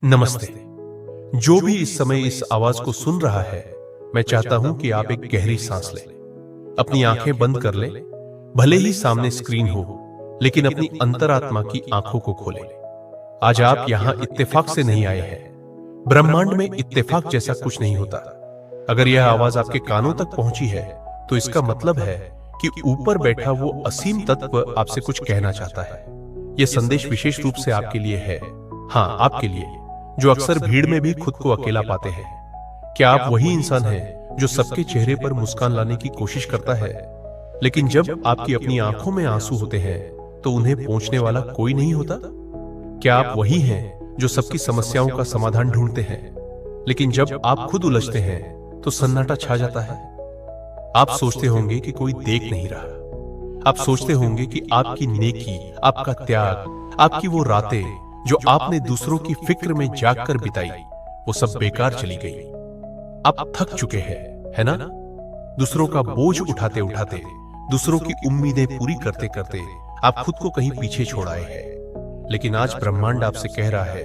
नमस्ते। जो भी इस समय इस आवाज को सुन रहा है, मैं चाहता हूं कि आप एक गहरी सांस लें, अपनी आंखें बंद कर लें। भले ही सामने स्क्रीन हो, लेकिन अपनी अंतरात्मा की आंखों को खोलें। आज आप यहां इत्तेफाक से नहीं आए हैं। ब्रह्मांड में इत्तेफाक जैसा कुछ नहीं होता। अगर यह आवाज आपके कानों तक पहुंची है, तो इसका मतलब है कि ऊपर बैठा वो असीम तत्व आपसे कुछ कहना चाहता है। यह संदेश विशेष रूप से आपके लिए है। हाँ, आपके लिए, जो अक्सर भीड़ में भी खुद को अकेला पाते हैं। क्या आप वही इंसान हैं जो सबके चेहरे पर मुस्कान लाने की कोशिश करता है, लेकिन जब आपकी अपनी आंखों में आंसू होते हैं तो उन्हें पहुंचने वाला कोई नहीं होता? क्या आप वही हैं जो सबकी समस्याओं का समाधान ढूंढते हैं, लेकिन जब आप खुद उलझते हैं तो सन्नाटा छा जाता है? आप सोचते होंगे कि कोई देख नहीं रहा। आप सोचते होंगे कि आपकी नेकी, आपका त्याग, आपकी वो रातें जो आपने दूसरों की फिक्र में जागकर बिताई, वो सब बेकार चली गई। आप थक चुके हैं, है ना? दूसरों का बोझ उठाते उठाते, दूसरों की उम्मीदें पूरी करते करते आप खुद को कहीं पीछे छोड़ आए हैं। लेकिन आज ब्रह्मांड आपसे कह रहा है,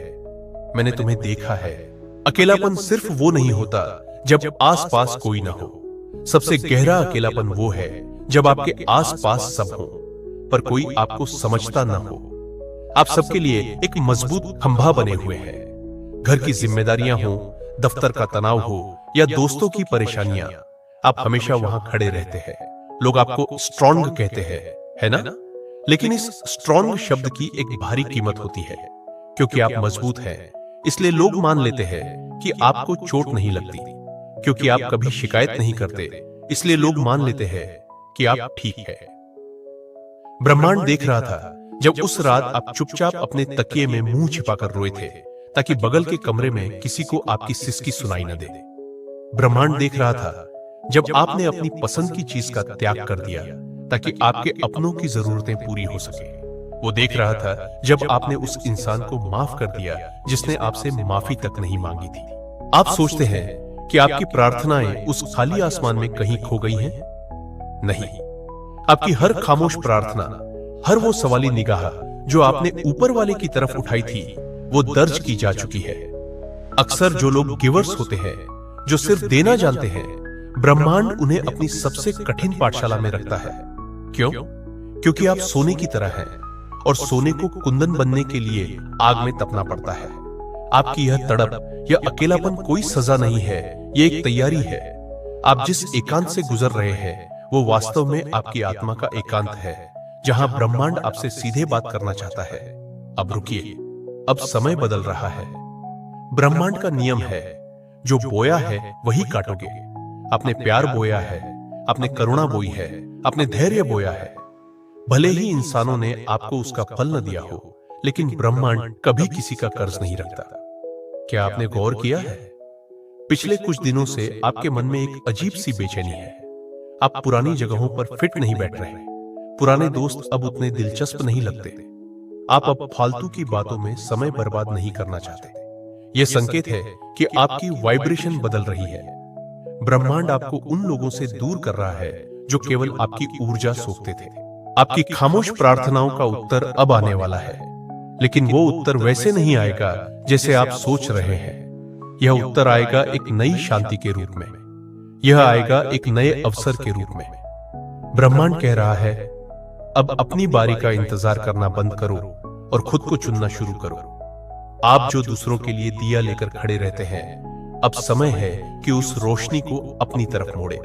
मैंने तुम्हें देखा है। अकेलापन सिर्फ वो नहीं होता जब आसपास कोई ना हो। सबसे गहरा अकेलापन वो है जब आपके आसपास सब हो, पर कोई आपको समझता ना हो। आप सबके लिए एक मजबूत खंभा बने हुए हैं। घर की जिम्मेदारियां हो, दफ्तर का तनाव हो या दोस्तों की परेशानियां, आप हमेशा वहां खड़े रहते हैं। लोग आपको स्ट्रॉन्ग कहते हैं, है ना? लेकिन इस स्ट्रॉन्ग शब्द की एक भारी कीमत होती है। क्योंकि आप मजबूत हैं, इसलिए लोग मान लेते हैं कि आपको चोट नहीं लगती। क्योंकि आप कभी शिकायत नहीं करते, इसलिए लोग मान लेते हैं कि आप ठीक हैं। ब्रह्मांड देख रहा था जब उस रात आप चुपचाप अपने तकिए में मुंह छिपाकर रोए थे, ताकि बगल के कमरे में किसी को आपकी सिसकी सुनाई न दे। ब्रह्मांड देख रहा था जब आपने अपनी पसंद की चीज का त्याग कर दिया, ताकि आपके अपनों की जरूरतें पूरी हो सके। वो देख रहा था जब आपने उस इंसान को माफ कर दिया जिसने आपसे माफी तक नहीं मांगी थी। आप सोचते हैं कि आपकी प्रार्थनाएं उस खाली आसमान में कहीं खो गई हैं? नहीं, आपकी हर खामोश प्रार्थना, हर वो सवाली निगाह जो आपने ऊपर वाले की तरफ उठाई थी, वो दर्ज की जा चुकी है। अक्सर जो लोग गिवर्स होते हैं, जो सिर्फ देना जानते हैं, ब्रह्मांड उन्हें अपनी सबसे कठिन पाठशाला में रखता है। क्यों? क्योंकि आप सोने की तरह हैं, और सोने को कुंदन बनने के लिए आग में तपना पड़ता है। आपकी यह तड़प, यह अकेलापन कोई सजा नहीं है, ये एक तैयारी है। आप जिस एकांत से गुजर रहे हैं, वो वास्तव में आपकी आत्मा का एकांत है, जहां ब्रह्मांड आपसे सीधे बात करना चाहता है। अब रुकिए, अब समय बदल रहा है। ब्रह्मांड का नियम है, जो बोया है वही काटोगे। आपने प्यार बोया है, आपने करुणा बोई है, आपने धैर्य बोया है। भले ही इंसानों ने आपको उसका फल न दिया हो, लेकिन ब्रह्मांड कभी किसी का कर्ज नहीं रखता। क्या आपने गौर किया है? पिछले कुछ दिनों से आपके मन में एक अजीब सी बेचैनी है। आप पुरानी जगहों पर फिट नहीं बैठ रहे। पुराने दोस्त अब उतने दिलचस्प नहीं लगते। आप अब फालतू की बातों में समय बर्बाद नहीं करना चाहते। यह संकेत है कि आपकी वाइब्रेशन बदल रही है। ब्रह्मांड आपको उन लोगों से दूर कर रहा है जो केवल आपकी ऊर्जा सोखते थे। आपकी खामोश प्रार्थनाओं का उत्तर अब आने वाला है, लेकिन वो उत्तर वैसे नहीं आएगा जैसे आप सोच रहे हैं। यह उत्तर आएगा एक नई शांति के रूप में। यह आएगा एक नए अवसर के रूप में। ब्रह्मांड कह रहा है, अब अपनी बारी का इंतजार करना बंद करो और खुद को चुनना शुरू करो। आप जो दूसरों के लिए दिया लेकर खड़े रहते हैं, अब समय है कि उस रोशनी को अपनी तरफ मोड़े।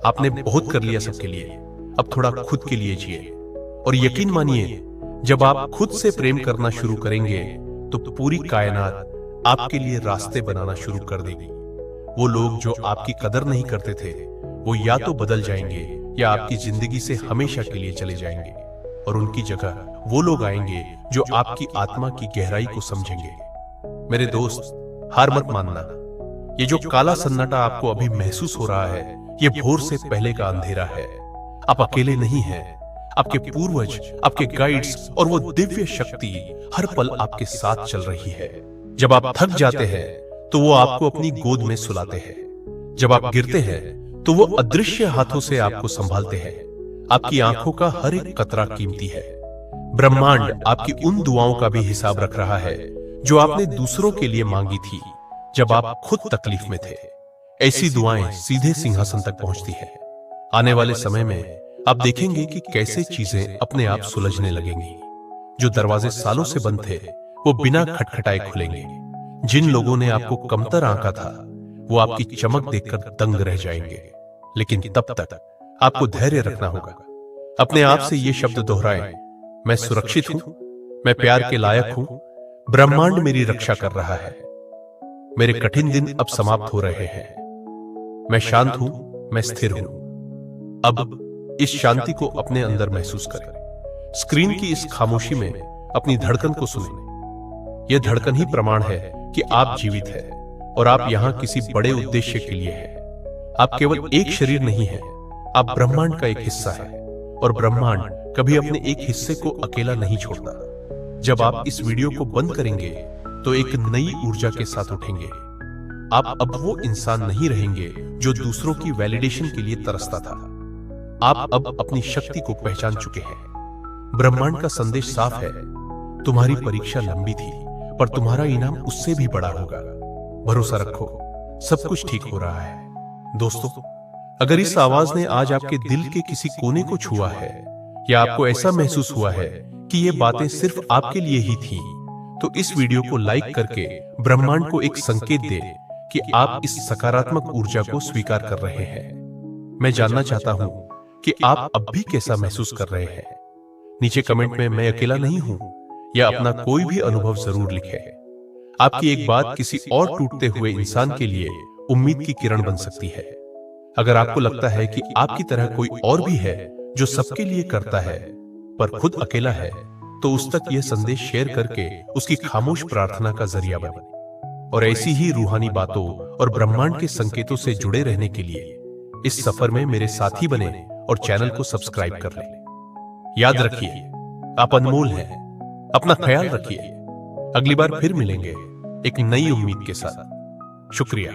आपने बहुत कर लिया सबके लिए, अब थोड़ा खुद के लिए जिए। और यकीन मानिए, जब आप खुद से प्रेम करना शुरू करेंगे, तो पूरी कायनात आपके लिए रास्ते बनाना शुरू कर देगी। वो लोग जो आपकी कदर नहीं करते थे, वो या तो बदल जाएंगे या आपकी जिंदगी से हमेशा के लिए चले जाएंगे, और उनकी जगह वो लोग आएंगे जो आपकी आत्मा की गहराई को समझेंगे। मेरे दोस्त, हार मत मानना। ये जो काला सन्नाटा आपको अभी महसूस हो रहा है, ये भोर से पहले का अंधेरा है। आप अकेले नहीं हैं। आपके पूर्वज, आपके गाइड्स और वो दिव्य शक्ति हर पल आपके साथ चल रही है। जब आप थक जाते हैं, तो वो आपको अपनी गोद में सुलाते हैं। जब आप गिरते हैं, तो वो अदृश्य हाथों से आपको संभालते हैं। आपकी आंखों का हर एक कतरा कीमती है। ब्रह्मांड आपकी उन दुआओं का भी हिसाब रख रहा है जो आपने दूसरों के लिए मांगी थी जब आप खुद तकलीफ में थे। ऐसी दुआएं सीधे सिंहासन तक पहुंचती है। आने वाले समय में आप देखेंगे कि कैसे चीजें अपने आप सुलझने लगेंगी। जो दरवाजे सालों से बंद थे वो बिना खटखटाए खुलेंगे। जिन लोगों ने आपको कमतर आंका था वो आपकी चमक देखकर दंग रह जाएंगे। लेकिन तब तक आपको धैर्य रखना होगा। अपने आप से ये शब्द दोहराएं, मैं सुरक्षित हूं, मैं प्यार के लायक हूं, ब्रह्मांड मेरी रक्षा कर रहा है, मेरे कठिन दिन अब समाप्त हो रहे हैं, मैं शांत हूं, मैं स्थिर हूं। अब इस शांति को अपने अंदर महसूस करें। स्क्रीन की इस खामोशी में अपनी धड़कन को सुनें। यह धड़कन ही प्रमाण है कि आप जीवित हैं और आप यहां किसी बड़े उद्देश्य के लिए हैं। आप केवल एक शरीर नहीं हैं, आप ब्रह्मांड का एक हिस्सा हैं और ब्रह्मांड कभी अपने एक हिस्से को अकेला नहीं छोड़ता। जब आप इस वीडियो को बंद करेंगे तो एक नई ऊर्जा के साथ उठेंगे। आप अब वो इंसान नहीं रहेंगे जो दूसरों की वैलिडेशन के लिए तरसता था। आप अब अपनी शक्ति को पहचान चुके हैं। ब्रह्मांड का संदेश साफ है, तुम्हारी परीक्षा लंबी थी पर तुम्हारा इनाम उससे भी बड़ा होगा। भरोसा रखो, सब कुछ ठीक हो रहा है। दोस्तों, अगर इस आवाज ने आज आपके दिल के किसी कोने को छुआ है या आपको ऐसा महसूस हुआ है कि ये बातें सिर्फ आपके लिए ही थीं, तो इस वीडियो को लाइक करके ब्रह्मांड को एक संकेत दे कि आप इस सकारात्मक ऊर्जा को स्वीकार कर रहे हैं। मैं जानना चाहता हूं कि आप अब भी कैसा महसूस कर रहे हैं। नीचे कमेंट में मैं अकेला नहीं हूं या अपना कोई भी अनुभव जरूर लिखें। आपकी एक बात किसी और टूटते हुए इंसान के लिए उम्मीद की किरण बन सकती है। अगर आपको लगता है कि आपकी तरह कोई और भी है जो सबके लिए करता है पर खुद अकेला है, तो उस तक यह संदेश शेयर करके उसकी खामोश प्रार्थना का जरिया बने। और ऐसी ही रूहानी बातों और ब्रह्मांड के संकेतों से जुड़े रहने के लिए इस सफर में मेरे साथी बने और चैनल को सब्सक्राइब कर लें। याद रखिए, आप अनमोल हैं। अपना ख्याल रखिए। अगली बार फिर मिलेंगे एक नई उम्मीद के साथ। शुक्रिया।